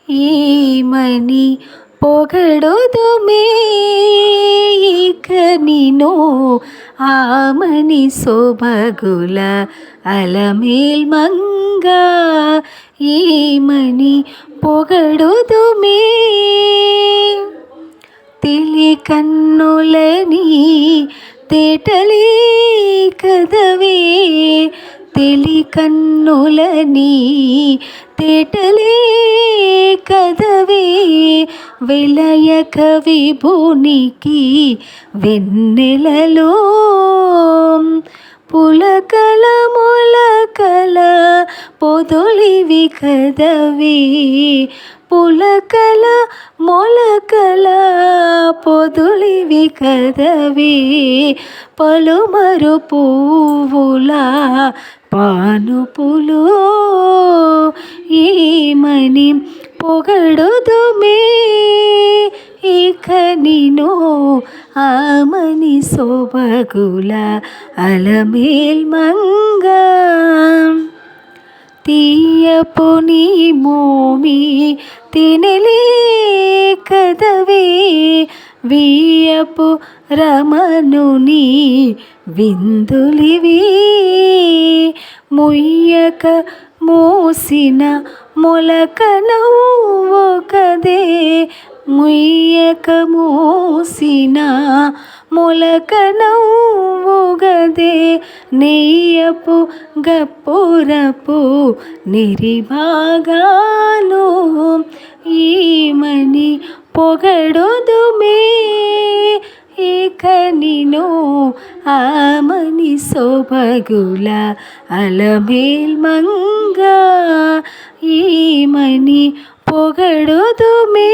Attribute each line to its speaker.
Speaker 1: ఏమని పొగడుదుమే ఇక నిను ఆమని సొబగుల అలమేల్ మంగ. ఏమని పొగడుదుమే తెలి కన్నులని తేటలే కదవే, తెలి కన్నులని తేటలే కదవే, విలయక విభునికి వెన్నెలలో పులకల మొలకల పొదొలివి కదవే, పులకల మొలకల పొదొలివి కదవే, పలుమరు పువ్వుల పానుపులు. ఏమని పొగడుదుమే ఇక నిను ఆమని సొబగుల అలమేల్ మంగ. తీయపు నీ మోమి తినలే కదవే, వియ్యపు రమణుని విందులివి, ముయ్యక మోసిన మొలక నవ్వు కదే, ముయ్యక మోసిన మొలక నవ్వు గదే, నెయ్యపు గప్పురపు నిరిభాగాలు. ఏమని పొగడుదుమే ఇక నిను ఆమని సొబగుల అలమేల్ మంగ. ఏమని పొగడుదుమే.